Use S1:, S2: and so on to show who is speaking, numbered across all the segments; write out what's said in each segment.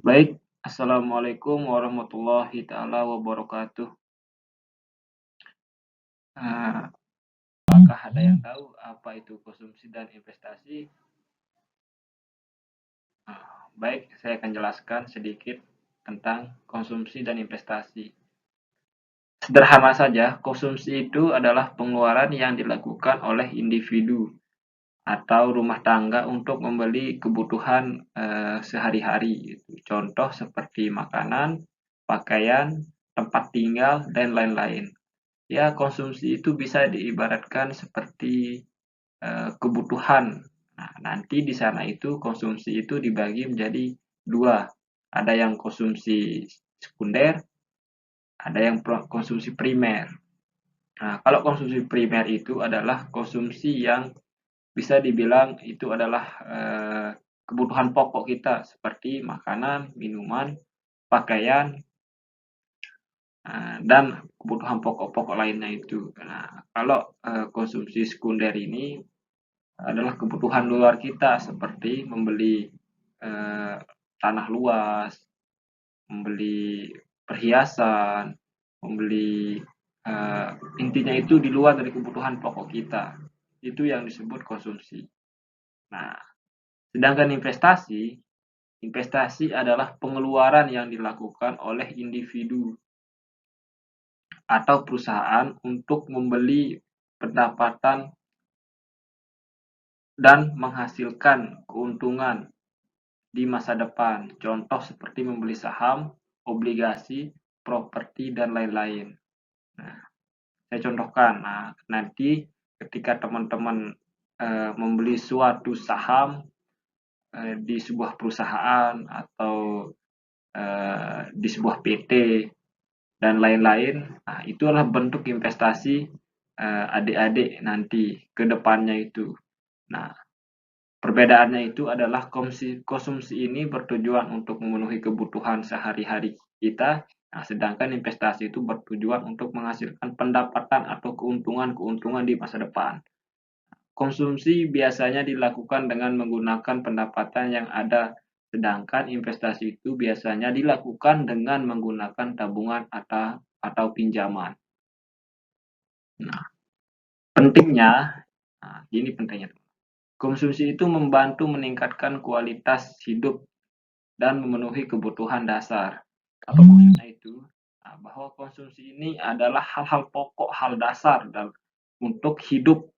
S1: Baik, assalamualaikum warahmatullahi taala wabarakatuh. Nah, apakah ada yang tahu apa itu konsumsi dan investasi? Baik, saya akan jelaskan sedikit tentang konsumsi dan investasi. Sederhana saja, konsumsi itu adalah pengeluaran yang dilakukan oleh individu atau rumah tangga untuk membeli kebutuhan sehari-hari. Contoh seperti makanan, pakaian, tempat tinggal, dan lain-lain. Ya, konsumsi itu bisa diibaratkan seperti kebutuhan. Nah, nanti di sana itu konsumsi itu dibagi menjadi dua. Ada yang konsumsi sekunder, ada yang konsumsi primer. Nah, kalau konsumsi primer itu adalah konsumsi yang bisa dibilang itu adalah kebutuhan pokok kita seperti makanan, minuman, pakaian, dan kebutuhan pokok-pokok lainnya itu. Nah, kalau konsumsi sekunder ini adalah kebutuhan luar kita seperti membeli tanah luas, membeli perhiasan, membeli intinya itu di luar dari kebutuhan pokok kita. Itu yang disebut konsumsi. Nah, sedangkan investasi, investasi adalah pengeluaran yang dilakukan oleh individu atau perusahaan untuk membeli pendapatan dan menghasilkan keuntungan di masa depan. Contoh seperti membeli saham, obligasi, properti, dan lain-lain. Nah, saya contohkan. Nah, nanti ketika teman-teman membeli suatu saham di sebuah perusahaan atau di sebuah PT dan lain-lain, nah, itu adalah bentuk investasi adik-adik nanti ke depannya itu. Nah, perbedaannya itu adalah konsumsi ini bertujuan untuk memenuhi kebutuhan sehari-hari kita, nah, sedangkan investasi itu bertujuan untuk menghasilkan pendapatan atau keuntungan-keuntungan di masa depan. Konsumsi biasanya dilakukan dengan menggunakan pendapatan yang ada, sedangkan investasi itu biasanya dilakukan dengan menggunakan tabungan atau pinjaman. Nah, pentingnya, nah, ini pentingnya. Konsumsi itu membantu meningkatkan kualitas hidup dan memenuhi kebutuhan dasar. Apa maksudnya itu? Nah, bahwa konsumsi ini adalah hal-hal pokok, hal dasar dan untuk hidup.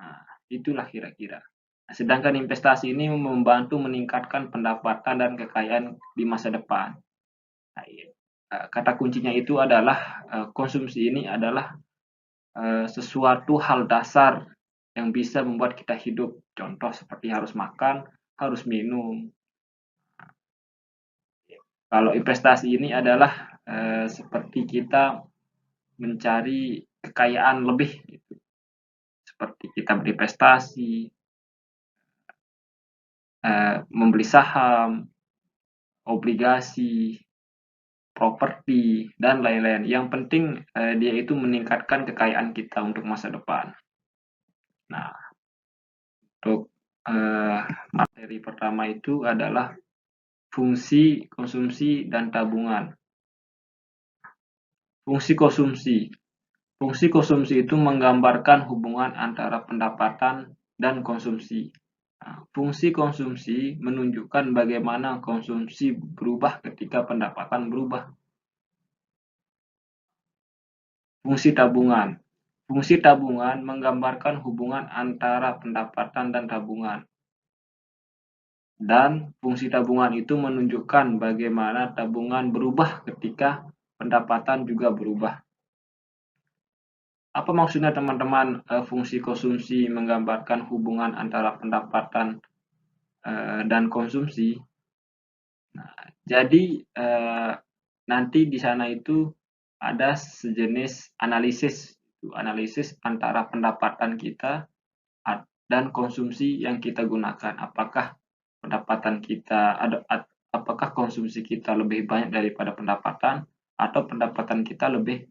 S1: Nah, itulah kira-kira. Nah, sedangkan investasi ini membantu meningkatkan pendapatan dan kekayaan di masa depan. Nah, kata kuncinya itu adalah konsumsi ini adalah sesuatu hal dasar yang bisa membuat kita hidup. Contoh seperti harus makan, harus minum. Kalau investasi ini adalah seperti kita mencari kekayaan lebih, gitu. Seperti kita berinvestasi, membeli saham, obligasi, properti, dan lain-lain. Yang penting dia itu meningkatkan kekayaan kita untuk masa depan. Nah, untuk materi pertama itu adalah fungsi konsumsi dan tabungan. Fungsi konsumsi. Fungsi konsumsi itu menggambarkan hubungan antara pendapatan dan konsumsi. Nah, fungsi konsumsi menunjukkan bagaimana konsumsi berubah ketika pendapatan berubah. Fungsi tabungan. Fungsi tabungan menggambarkan hubungan antara pendapatan dan tabungan. Dan fungsi tabungan itu menunjukkan bagaimana tabungan berubah ketika pendapatan juga berubah. Apa maksudnya teman-teman fungsi konsumsi menggambarkan hubungan antara pendapatan dan konsumsi? Nah, jadi nanti di sana itu ada sejenis analisis antara pendapatan kita dan konsumsi yang kita gunakan. Apakah pendapatan kita apakah konsumsi kita lebih banyak daripada pendapatan atau pendapatan kita lebih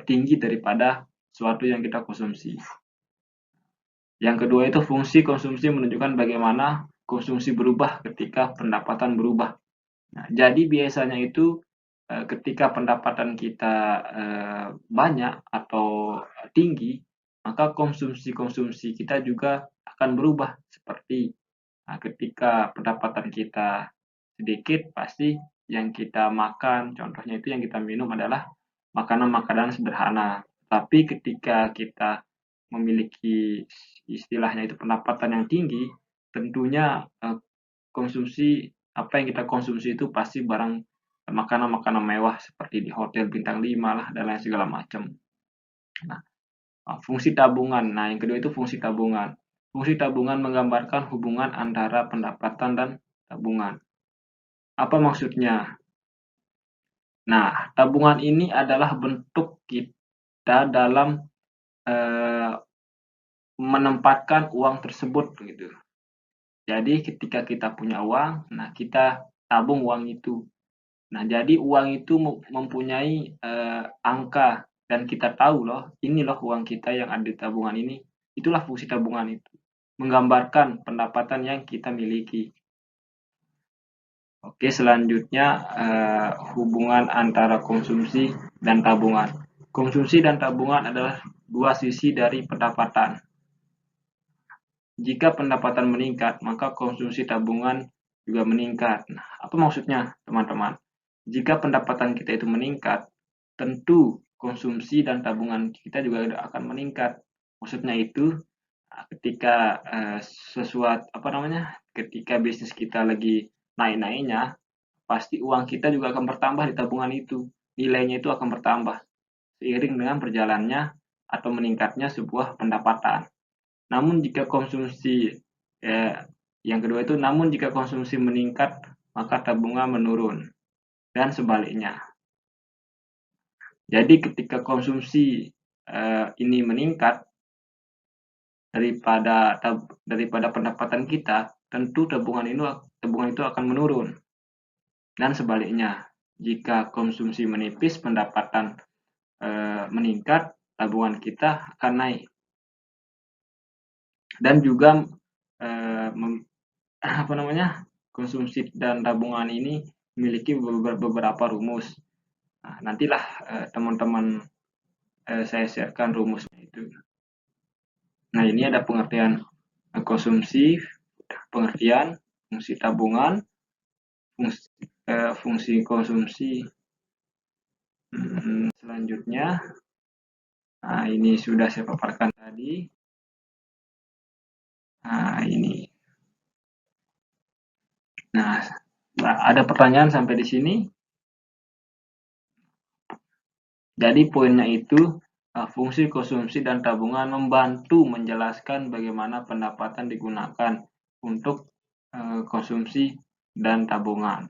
S1: tinggi daripada sesuatu yang kita konsumsi. Yang kedua itu fungsi konsumsi menunjukkan bagaimana konsumsi berubah ketika pendapatan berubah. Nah, jadi biasanya itu ketika pendapatan kita banyak atau tinggi, maka konsumsi-konsumsi kita juga akan berubah seperti ketika pendapatan kita sedikit, pasti yang kita makan, contohnya itu yang kita minum adalah makanan-makanan sederhana. Tapi ketika kita memiliki istilahnya itu pendapatan yang tinggi, tentunya konsumsi apa yang kita konsumsi itu pasti barang makanan-makanan mewah seperti di hotel bintang 5 lah dan lain segala macam. Nah, fungsi tabungan. Nah, yang kedua itu fungsi tabungan. Fungsi tabungan menggambarkan hubungan antara pendapatan dan tabungan. Apa maksudnya? Nah, tabungan ini adalah bentuk kita dalam eh, menempatkan uang tersebut gitu. Jadi ketika kita punya uang, nah kita tabung uang itu. Nah, jadi uang itu mempunyai angka dan kita tahu loh, ini loh uang kita yang ada di tabungan ini. Itulah fungsi tabungan itu. Menggambarkan pendapatan yang kita miliki. Oke, selanjutnya hubungan antara konsumsi dan tabungan. Konsumsi dan tabungan adalah dua sisi dari pendapatan. Jika pendapatan meningkat, maka konsumsi tabungan juga meningkat. Nah, apa maksudnya, teman-teman? Jika pendapatan kita itu meningkat, tentu konsumsi dan tabungan kita juga akan meningkat. Maksudnya itu ketika ketika bisnis kita lagi naik-naiknya, pasti uang kita juga akan bertambah di tabungan itu. Nilainya itu akan bertambah seiring dengan berjalannya atau meningkatnya sebuah pendapatan. Namun jika konsumsi eh, yang kedua itu, namun jika konsumsi meningkat, maka tabungan menurun dan sebaliknya. Jadi ketika konsumsi ini meningkat daripada pendapatan kita, tentu tabungan itu akan menurun. Dan sebaliknya, jika konsumsi menipis, pendapatan meningkat, tabungan kita akan naik. Dan juga konsumsi dan tabungan ini memiliki beberapa rumus. Nah, nantilah teman-teman saya sharekan rumusnya itu. Nah, ini ada pengertian konsumsi, pengertian fungsi tabungan, fungsi konsumsi. Selanjutnya, nah ini sudah saya paparkan tadi. Nah, ini. Nah, ada pertanyaan sampai di sini? Jadi poinnya itu fungsi konsumsi dan tabungan membantu menjelaskan bagaimana pendapatan digunakan untuk konsumsi dan tabungan.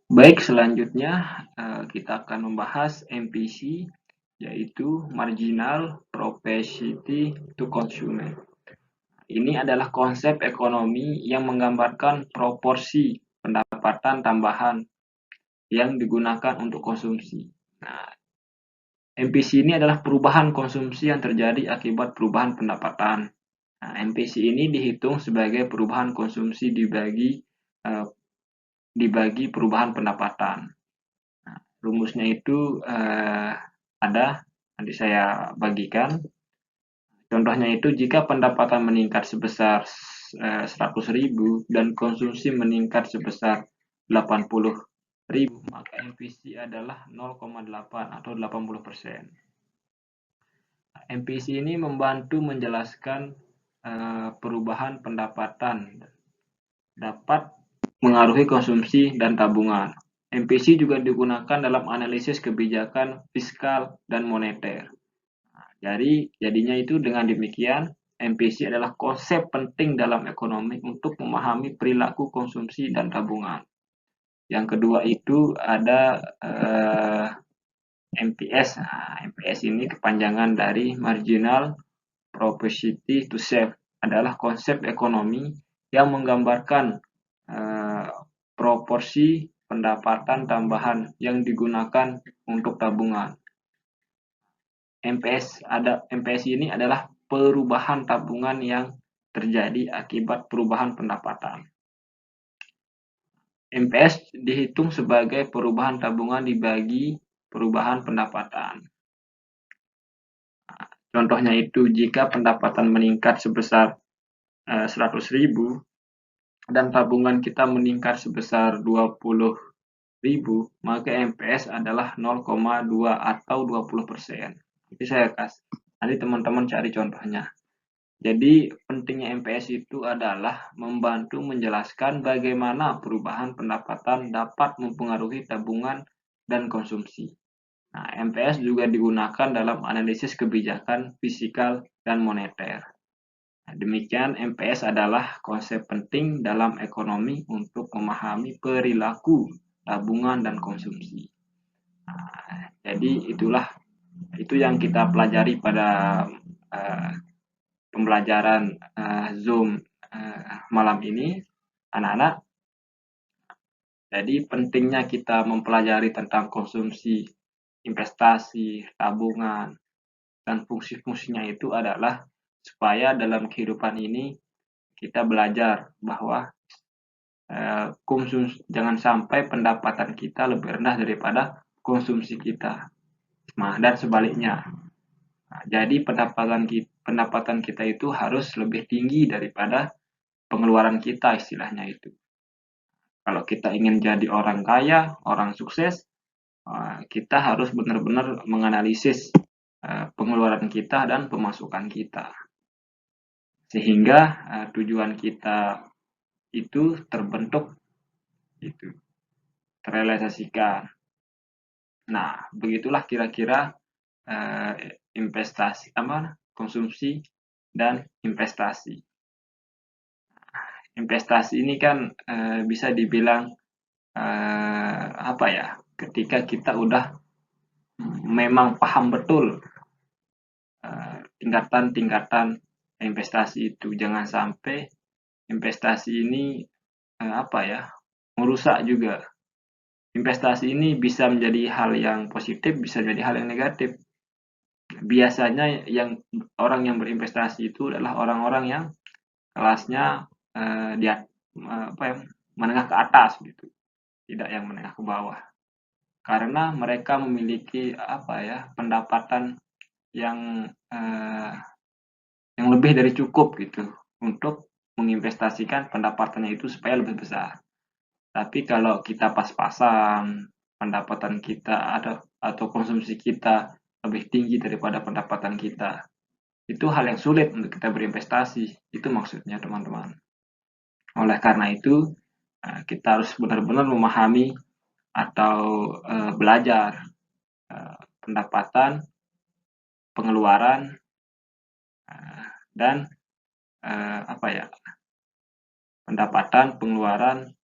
S1: Baik, selanjutnya kita akan membahas MPC, yaitu Marginal Propensity to Consume. Ini adalah konsep ekonomi yang menggambarkan proporsi pendapatan tambahan yang digunakan untuk konsumsi. Nah, MPC ini adalah perubahan konsumsi yang terjadi akibat perubahan pendapatan. Nah, MPC ini dihitung sebagai perubahan konsumsi dibagi perubahan pendapatan. Nah, rumusnya itu ada, nanti saya bagikan. Contohnya itu jika pendapatan meningkat sebesar 100.000 dan konsumsi meningkat sebesar 80.000, maka MPC adalah 0,8 atau 80%. MPC ini membantu menjelaskan perubahan pendapatan dapat mengaruhi konsumsi dan tabungan. MPC juga digunakan dalam analisis kebijakan fiskal dan moneter. Jadinya itu dengan demikian, MPC adalah konsep penting dalam ekonomi untuk memahami perilaku konsumsi dan tabungan. Yang kedua itu ada MPS. Nah, MPS ini kepanjangan dari Marginal Propensity to Save, adalah konsep ekonomi yang menggambarkan proporsi pendapatan tambahan yang digunakan untuk tabungan. MPS ini adalah perubahan tabungan yang terjadi akibat perubahan pendapatan. MPS dihitung sebagai perubahan tabungan dibagi perubahan pendapatan. Contohnya itu jika pendapatan meningkat sebesar 100.000 dan tabungan kita meningkat sebesar 20.000, maka MPS adalah 0,2 atau 20%. Nanti saya kasih, nanti teman-teman cari contohnya. Jadi pentingnya MPS itu adalah membantu menjelaskan bagaimana perubahan pendapatan dapat mempengaruhi tabungan dan konsumsi. Nah, MPS juga digunakan dalam analisis kebijakan fiskal dan moneter. Nah, demikian MPS adalah konsep penting dalam ekonomi untuk memahami perilaku tabungan dan konsumsi. Nah, jadi itu yang kita pelajari pada pembelajaran Zoom malam ini, anak-anak. Jadi pentingnya kita mempelajari tentang konsumsi, investasi, tabungan, dan fungsi-fungsinya itu adalah supaya dalam kehidupan ini kita belajar bahwa jangan sampai pendapatan kita lebih rendah daripada konsumsi kita, dan sebaliknya. Nah, jadi pendapatan kita itu harus lebih tinggi daripada pengeluaran kita, istilahnya itu. Kalau kita ingin jadi orang kaya, orang sukses, kita harus benar-benar menganalisis pengeluaran kita dan pemasukan kita, sehingga tujuan kita itu terbentuk, itu terrealisasikan. Nah, begitulah kira-kira investasi, konsumsi dan investasi. Investasi ini kan bisa dibilang ketika kita udah memang paham betul tingkatan-tingkatan investasi itu. Jangan sampai investasi ini merusak juga. Investasi ini bisa menjadi hal yang positif, bisa menjadi hal yang negatif. Biasanya orang yang berinvestasi itu adalah orang-orang yang kelasnya menengah ke atas gitu, tidak yang menengah ke bawah. Karena mereka memiliki pendapatan yang lebih dari cukup gitu untuk menginvestasikan pendapatannya itu supaya lebih besar. Tapi kalau kita pas-pasan, pendapatan kita atau konsumsi kita lebih tinggi daripada pendapatan kita, itu hal yang sulit untuk kita berinvestasi. Itu maksudnya, teman-teman. Oleh karena itu, kita harus benar-benar memahami atau belajar pendapatan, pengeluaran, dan pendapatan, pengeluaran,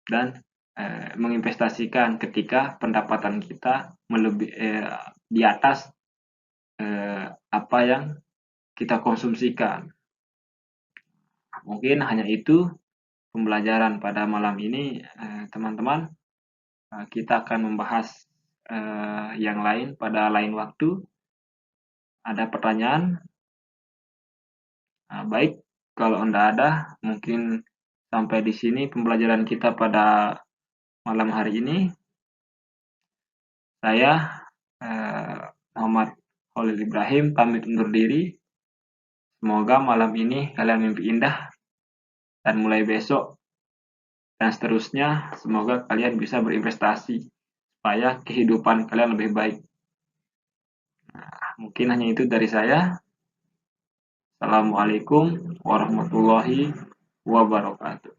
S1: dan menginvestasikan ketika pendapatan kita di atas apa yang kita konsumsikan. Mungkin hanya itu pembelajaran pada malam ini, teman-teman. Kita akan membahas yang lain pada lain waktu. Ada pertanyaan? Baik, kalau Anda ada, mungkin sampai di sini pembelajaran kita pada malam hari ini. Saya Muhammad Khalil Ibrahim pamit undur diri. Semoga malam ini kalian mimpi indah, dan mulai besok dan seterusnya semoga kalian bisa berinvestasi supaya kehidupan kalian lebih baik. Mungkin hanya itu dari saya. Assalamualaikum warahmatullahi wabarakatuh.